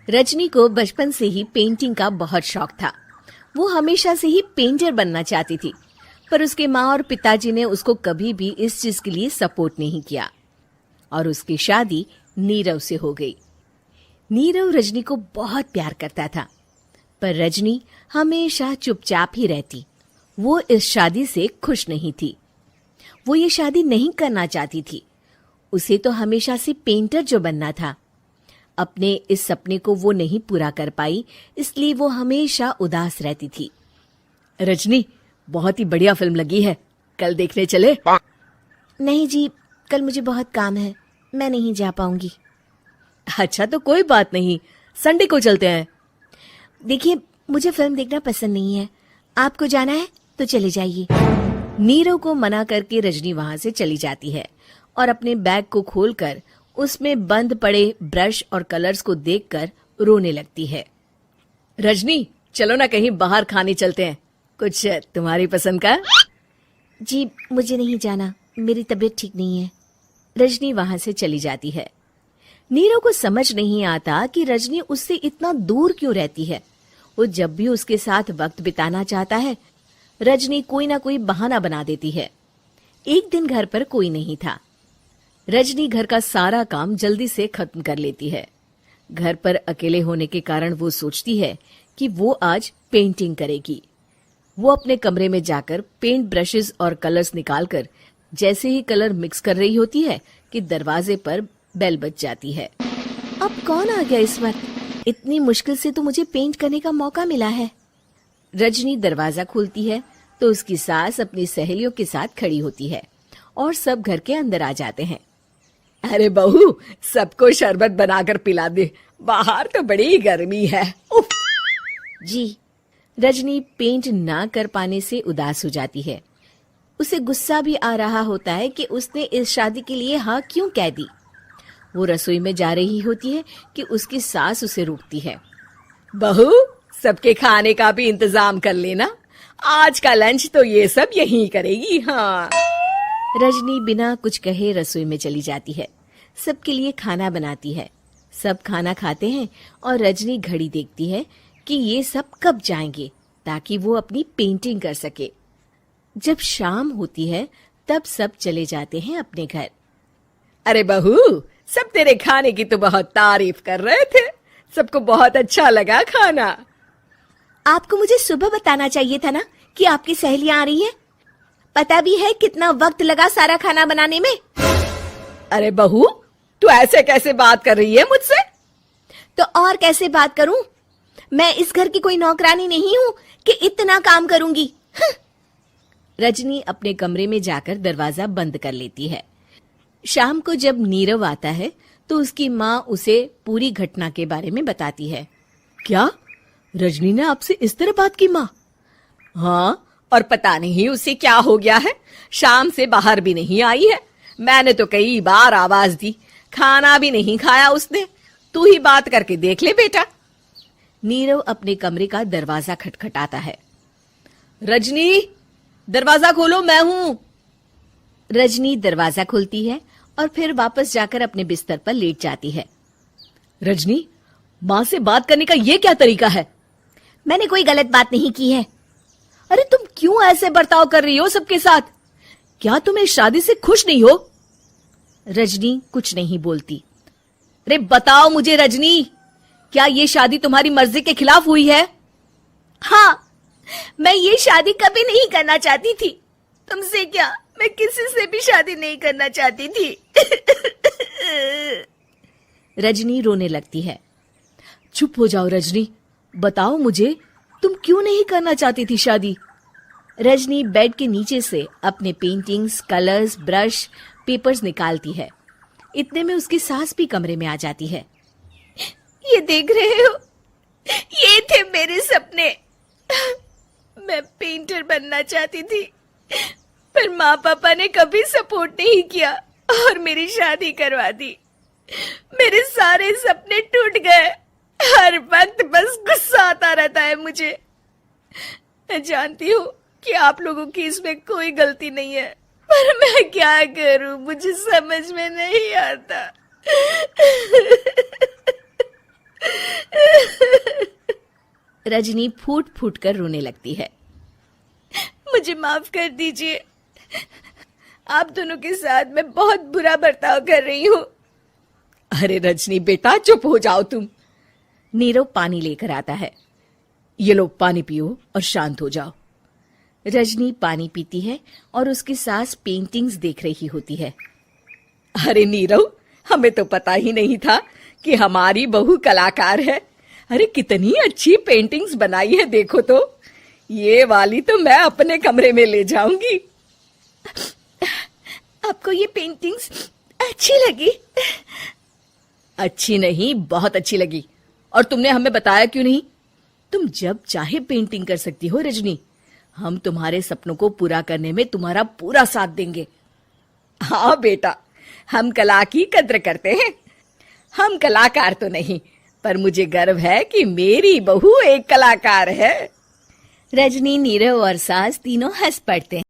रजनी को बचपन से ही पेंटिंग का बहुत शौक था। वो हमेशा से ही पेंटर बनना चाहती थी, पर उसके माँ और पिताजी ने उसको कभी भी इस चीज के लिए सपोर्ट नहीं किया और उसकी शादी नीरव से हो गई। नीरव रजनी को बहुत प्यार करता था, पर रजनी हमेशा चुपचाप ही रहती। वो इस शादी से खुश नहीं थी। वो ये शादी नहीं करना चाहती थी। उसे तो हमेशा से पेंटर जो बनना था। अपने इस सपने को वो नहीं पूरा कर पाई, इसलिए वो हमेशा उदास रहती थी। रजनी, बहुत ही बढ़िया फिल्म लगी है, कल देखने चले? नहीं जी, कल मुझे बहुत काम है, मैं नहीं जा पाऊंगी। अच्छा तो कोई बात नहीं, संडे को चलते हैं। देखिए, मुझे फिल्म देखना पसंद नहीं है। आपको जाना है तो चले जाइए। नीरव को मना करके रजनी वहां से चली जाती है और अपने बैग को खोलकर उसमें बंद पड़े ब्रश और कलर्स को देखकर रोने लगती है। रजनी, चलो ना कहीं बाहर खाने चलते हैं, कुछ तुम्हारी पसंद का। जी, मुझे नहीं जाना, मेरी तबीयत ठीक नहीं है। रजनी वहां से चली जाती है। नीरव को समझ नहीं आता कि रजनी उससे इतना दूर क्यों रहती है। वो जब भी उसके साथ वक्त बिताना चाहता है, रजनी कोई ना कोई बहाना बना देती है। एक दिन घर पर कोई नहीं था। रजनी घर का सारा काम जल्दी से खत्म कर लेती है। घर पर अकेले होने के कारण वो सोचती है कि वो आज पेंटिंग करेगी। वो अपने कमरे में जाकर पेंट ब्रशेस और कलर्स निकालकर जैसे ही कलर मिक्स कर रही होती है कि दरवाजे पर बेल बज जाती है। अब कौन आ गया इस वक्त? इतनी मुश्किल से तो मुझे पेंट करने का मौका मिला है। रजनी दरवाजा खोलती है तो उसकी सास अपनी सहेलियों के साथ खड़ी होती है और सब घर के अंदर आ जाते हैं। अरे बहू, सबको शरबत बनाकर पिला दे, बाहर तो बड़ी गर्मी है। उफ। जी। रजनी पेंट ना कर पाने से उदास हो जाती है। उसे गुस्सा भी आ रहा होता है कि उसने इस शादी के लिए हाँ क्यों कह दी। वो रसोई में जा रही होती है कि उसकी सास उसे रोकती है। बहू, सबके खाने का भी इंतजाम कर लेना, आज का लंच तो ये सब यहीं करेगी। हाँ। रजनी बिना कुछ कहे रसोई में चली जाती है। सबके लिए खाना बनाती है। सब खाना खाते हैं और रजनी घड़ी देखती है कि ये सब कब जाएंगे ताकि वो अपनी पेंटिंग कर सके। जब शाम होती है तब सब चले जाते हैं अपने घर। अरे बहू, सब तेरे खाने की तो बहुत तारीफ कर रहे थे, सबको बहुत अच्छा लगा खाना। आपको मुझे सुबह बताना चाहिए था ना कि आपकी सहेलियां आ रही हैं। पता भी है कितना वक्त लगा सारा खाना बनाने में। अरे बहू, तू ऐसे कैसे बात कर रही है मुझसे? तो और कैसे बात करूं? मैं इस घर की कोई नौकरानी नहीं हूं कि इतना काम करूंगी। रजनी अपने कमरे में जाकर दरवाजा बंद कर लेती है। शाम को जब नीरव आता है तो उसकी माँ उसे पूरी घटना के बारे में बताती है। क्या रजनी ने आपसे इस तरह बात की माँ? हाँ, और पता नहीं उसे क्या हो गया है, शाम से बाहर भी नहीं आई है। मैंने तो कई बार आवाज दी, खाना भी नहीं खाया उसने। तू ही बात करके देख ले बेटा। नीरव अपने कमरे का दरवाजा खटखटाता है। रजनी, दरवाजा खोलो, मैं हूं। रजनी दरवाजा खोलती है और फिर वापस जाकर अपने बिस्तर पर लेट जाती है। रजनी, माँ से बात करने का ये क्या तरीका है? मैंने कोई गलत बात नहीं की है। अरे तुम क्यों ऐसे बर्ताव कर रही हो सबके साथ? क्या तुम इस शादी से खुश नहीं हो? रजनी कुछ नहीं बोलती। अरे बताओ मुझे रजनी, क्या ये शादी तुम्हारी मर्जी के खिलाफ हुई है? हाँ, मैं ये शादी कभी नहीं करना चाहती थी। तुमसे क्या, मैं किसी से भी शादी नहीं करना चाहती थी। रजनी रोने लगती है। चुप हो जाओ रजनी, बताओ मुझे, तुम क्यों नहीं करना चाहती थी शादी? रजनी बेड के नीचे से अपने पेंटिंग्स, कलर्स, ब्रश, पेपर्स निकालती है। इतने में उसकी सास भी कमरे में आ जाती है। ये देख रहे हो, ये थे मेरे सपने। मैं पेंटर बनना चाहती थी, पर माँ पापा ने कभी सपोर्ट नहीं किया और मेरी शादी करवा दी। मेरे सारे सपने टूट गए। हर वक्त बस गुस्सा आता रहता है मुझे। मैं जानती हूँ कि आप लोगों की इसमें कोई गलती नहीं है, पर मैं क्या करूं, मुझे समझ में नहीं आता। रजनी फूट फूट कर रोने लगती है। मुझे माफ कर दीजिए, आप दोनों के साथ मैं बहुत बुरा बर्ताव कर रही हूँ। अरे रजनी बेटा, चुप हो जाओ तुम। नीरव पानी लेकर आता है। ये लो पानी पियो और शांत हो जाओ। रजनी पानी पीती है और उसकी सास पेंटिंग्स देख रही होती है। अरे नीरव, हमें तो पता ही नहीं था कि हमारी बहू कलाकार है। अरे कितनी अच्छी पेंटिंग्स बनाई है, देखो तो। ये वाली तो मैं अपने कमरे में ले जाऊंगी। आपको ये पेंटिंग्स अच्छी लगी? अच्छी नहीं, बहुत अच्छी लगी। और तुमने हमें बताया क्यों नहीं? तुम जब चाहे पेंटिंग कर सकती हो रजनी। हम तुम्हारे सपनों को पूरा करने में तुम्हारा पूरा साथ देंगे। हाँ बेटा, हम कला की कद्र करते हैं। हम कलाकार तो नहीं, पर मुझे गर्व है कि मेरी बहू एक कलाकार है। रजनी, नीरव और सास तीनों हंस पड़ते हैं।